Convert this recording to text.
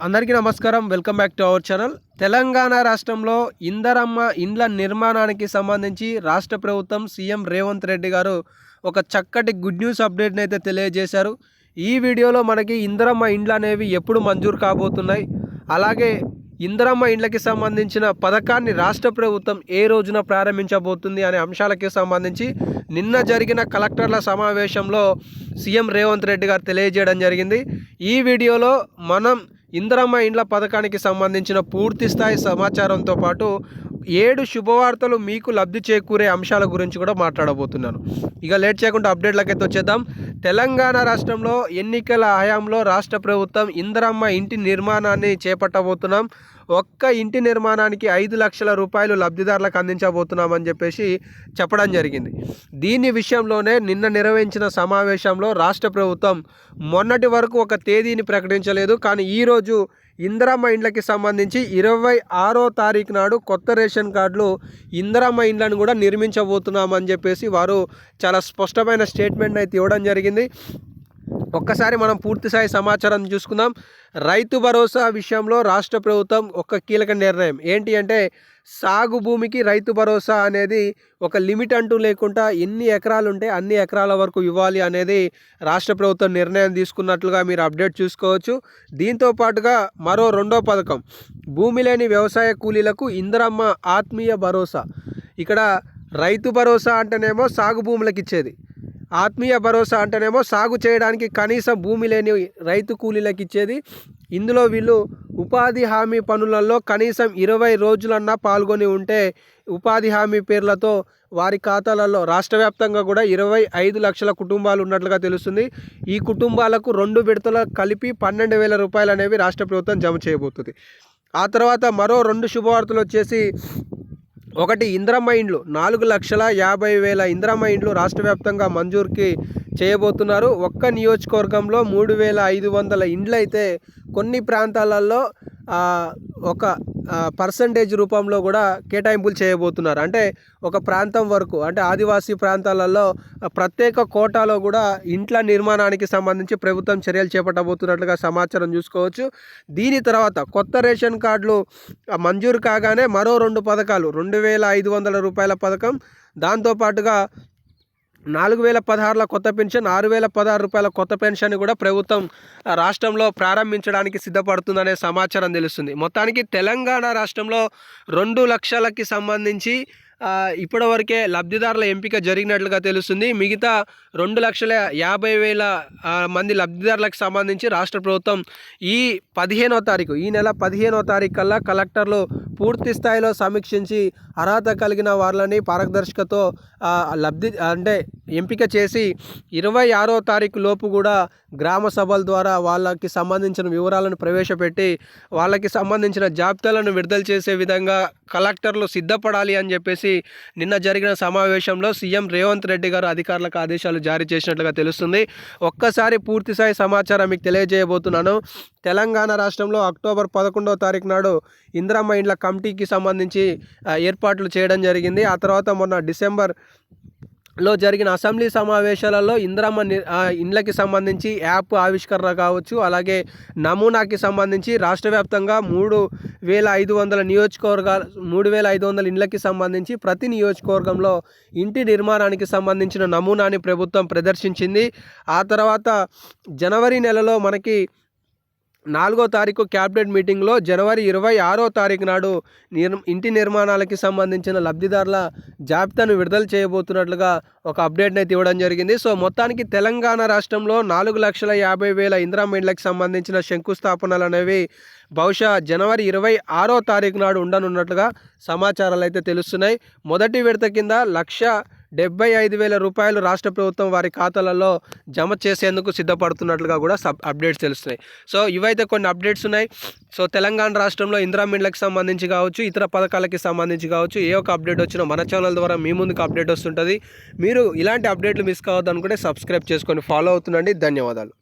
అందరికీ నమస్కారం. Welcome back to our channel. Telangana రాష్ట్రంలో ఇందరమ్మ ఇండ్ల నిర్మాణానికి సంబంధించి రాష్ట్ర ప్రభుత్వం సీఎం రేవంత్ రెడ్డి గారు ఒక చక్కటి గుడ్ న్యూస్ అప్డేట్ని అయితే తెలియజేశారు. ఈ వీడియోలో మనకి ఇందరమ్మ ఇండ్లు అనేవి ఎప్పుడు మంజూరు కాబోతున్నాయి, అలాగే ఇందరమ్మ ఇండ్లకి సంబంధించిన పథకాన్ని రాష్ట్ర ప్రభుత్వం ఏ రోజున ప్రారంభించబోతుంది అనే అంశాలకి సంబంధించి నిన్న జరిగిన కలెక్టర్ల సమావేశంలో సీఎం రేవంత్ రెడ్డి గారు తెలియజేయడం జరిగింది. ఈ వీడియోలో మనం ఇందరమ్మ ఇండ్ల పథకానికి సంబంధించిన పూర్తి స్థాయి సమాచారంతో పాటు 7 శుభవార్తలు మీకు లబ్ధి చేకూరే అంశాల గురించి కూడా మాట్లాడబోతున్నాను. ఇక లేట్ చేయకుండా అప్డేట్లకైతే వచ్చేద్దాం. తెలంగాణ రాష్ట్రంలో ఎన్నికల హయాంలో రాష్ట్ర ప్రభుత్వం ఇందరమ్మ ఇంటి నిర్మాణాన్ని చేపట్టబోతున్నాం. ఒక్క ఇంటి నిర్మాణానికి 5 లక్షల రూపాయలు లబ్ధిదారులకు అందించబోతున్నామని చెప్పేసి చెప్పడం జరిగింది. దీని విషయంలోనే నిన్న నిర్వహించిన సమావేశంలో రాష్ట్ర ప్రభుత్వం మొన్నటి వరకు ఒక తేదీని ప్రకటించలేదు. కానీ ఈరోజు ఇందరమ్మ ఇండ్లకి సంబంధించి 26వ తారీఖు నాడు కొత్త రేషన్ కార్డులు ఇందరమ్మ ఇండ్లను కూడా నిర్మించబోతున్నామని చెప్పేసి వారు చాలా స్పష్టమైన స్టేట్మెంట్ అయితే ఇవ్వడం జరిగింది. ఒక్కసారి మనం పూర్తిస్థాయి సమాచారం చూసుకుందాం. రైతు భరోసా విషయంలో రాష్ట్ర ప్రభుత్వం ఒక కీలక నిర్ణయం ఏంటి అంటే, సాగు భూమికి రైతు భరోసా అనేది ఒక లిమిట్ అంటూ లేకుండా ఎన్ని ఎకరాలు ఉంటే అన్ని ఎకరాల వరకు ఇవ్వాలి అనేది రాష్ట్ర ప్రభుత్వం నిర్ణయం తీసుకున్నట్లుగా మీరు అప్డేట్ చూసుకోవచ్చు. దీంతో పాటుగా మరో రెండో పథకం, భూమి లేని వ్యవసాయ కూలీలకు ఇందరమ్మ ఆత్మీయ భరోసా. ఇక్కడ రైతు భరోసా అంటేనేమో సాగు భూములకు ఇచ్చేది, ఆత్మీయ భరోసా అంటేనేమో సాగు చేయడానికి కనీసం భూమి లేని రైతు కూలీలకు ఇచ్చేది. ఇందులో వీళ్ళు ఉపాధి హామీ పనులలో కనీసం 20 రోజులన్నా పాల్గొని ఉంటే ఉపాధి హామీ పేర్లతో వారి ఖాతాలలో రాష్ట్ర వ్యాప్తంగా కూడా 25 లక్షల కుటుంబాలు ఉన్నట్లుగా తెలుస్తుంది. ఈ కుటుంబాలకు 2 విడతల కలిపి 12,000 రూపాయలు అనేవి రాష్ట్ర ప్రభుత్వం జమ చేయబోతుంది. ఆ తర్వాత మరో 2 శుభవార్తలు వచ్చేసి, ఒకటి ఇందరమ్మ ఇండ్లు 4,50,000 ఇందరమ్మ ఇండ్లు రాష్ట్ర వ్యాప్తంగా మంజూరుకి చేయబోతున్నారు. ఒక్క నియోజకవర్గంలో 3,500 ఇండ్లు అయితే కొన్ని ప్రాంతాలలో ఒక పర్సంటేజ్ రూపంలో కూడా కేటాయింపులు చేయబోతున్నారు. అంటే ఒక ప్రాంతం వరకు, అంటే ఆదివాసీ ప్రాంతాలలో ప్రత్యేక కోటాలో కూడా ఇంట్ల నిర్మాణానికి సంబంధించి ప్రభుత్వం చర్యలు చేపట్టబోతున్నట్లుగా సమాచారం చూసుకోవచ్చు. దీని తర్వాత కొత్త రేషన్ కార్డులు మంజూరు కాగానే మరో 2 పథకాలు, 2,500 రూపాయల పథకం, దాంతోపాటుగా 4,016 కొత్త పెన్షన్, 6,016 రూపాయల కొత్త పెన్షన్ కూడా ప్రభుత్వం రాష్ట్రంలో ప్రారంభించడానికి సిద్ధపడుతుందనే సమాచారం తెలుస్తుంది. మొత్తానికి తెలంగాణ రాష్ట్రంలో 2 లక్షలకి సంబంధించి ఇప్పటివరకే లబ్ధిదారుల ఎంపిక జరిగినట్లుగా తెలుస్తుంది. మిగతా 2,50,000 మంది లబ్ధిదారులకు సంబంధించి రాష్ట్ర ప్రభుత్వం ఈ నెల 15వ తారీఖు కల్లా కలెక్టర్లు పూర్తి స్థాయిలో సమీక్షించి అర్హత కలిగిన వాళ్ళని పారదర్శకతో ఎంపిక చేసి 26వ తారీఖు లోపు కూడా గ్రామ సభల ద్వారా వాళ్ళకి సంబంధించిన వివరాలను ప్రవేశపెట్టి వాళ్ళకి సంబంధించిన జాబితాలను విడుదల చేసే విధంగా కలెక్టర్లు సిద్ధపడాలి అని చెప్పేసి నిన్న జరిగిన సమావేశంలో సీఎం రేవంత్ రెడ్డి గారు అధికారులకు ఆదేశాలు జారీ చేసినట్లుగా తెలుస్తుంది. ఒక్కసారి పూర్తిస్థాయి సమాచారం మీకు తెలియజేయబోతున్నాను. తెలంగాణ రాష్ట్రంలో అక్టోబర్ 11వ తారీఖు నాడు ఇందరమ్మ ఇండ్ల కమిటీకి సంబంధించి ఏర్పాట్లు చేయడం జరిగింది. ఆ తర్వాత మొన్న డిసెంబర్లో జరిగిన అసెంబ్లీ సమావేశాలలో ఇందరమ్మ ఇండ్లకి సంబంధించి యాప్ ఆవిష్కరణ కావచ్చు, అలాగే నమూనాకి సంబంధించి రాష్ట్ర వ్యాప్తంగా 3,500 ఇండ్లకి సంబంధించి ప్రతి నియోజకవర్గంలో ఇంటి నిర్మాణానికి సంబంధించిన నమూనాని ప్రభుత్వం ప్రదర్శించింది. ఆ తర్వాత జనవరి నెలలో మనకి 4వ తారీఖు క్యాబినెట్ మీటింగ్లో జనవరి 26వ తారీఖు నాడు ఇంటి నిర్మాణాలకి సంబంధించిన లబ్ధిదారుల జాబితాను విడుదల చేయబోతున్నట్లుగా ఒక అప్డేట్ని అయితే ఇవ్వడం జరిగింది. సో మొత్తానికి తెలంగాణ రాష్ట్రంలో 4,50,000 ఇందిరమ్మ ఇండ్లకు సంబంధించిన శంకుస్థాపనలు అనేవి బహుశా జనవరి 26వ తారీఖు నాడు ఉండనున్నట్లుగా సమాచారాలు అయితే తెలుస్తున్నాయి. మొదటి విడత కింద 1,75,000 రూపాయలు రాష్ట్ర ప్రభుత్వం వారి ఖాతాలలో జమ చేసేందుకు సిద్ధపడుతున్నట్లుగా కూడా అప్డేట్స్ తెలుస్తున్నాయి. సో ఇవైతే కొన్ని అప్డేట్స్ ఉన్నాయి. సో తెలంగాణ రాష్ట్రంలో ఇందిరమ్మ ఇండ్లకు సంబంధించి కావచ్చు, ఇతర పథకాలకి సంబంధించి కావచ్చు, ఏ ఒక అప్డేట్ వచ్చినా మన ఛానల్ ద్వారా మీ ముందుకు అప్డేట్ వస్తుంటుంది. మీరు ఇలాంటి అప్డేట్లు మిస్ కావద్దు అనుకుంటే సబ్స్క్రైబ్ చేసుకొని ఫాలో అవుతుండండి. ధన్యవాదాలు.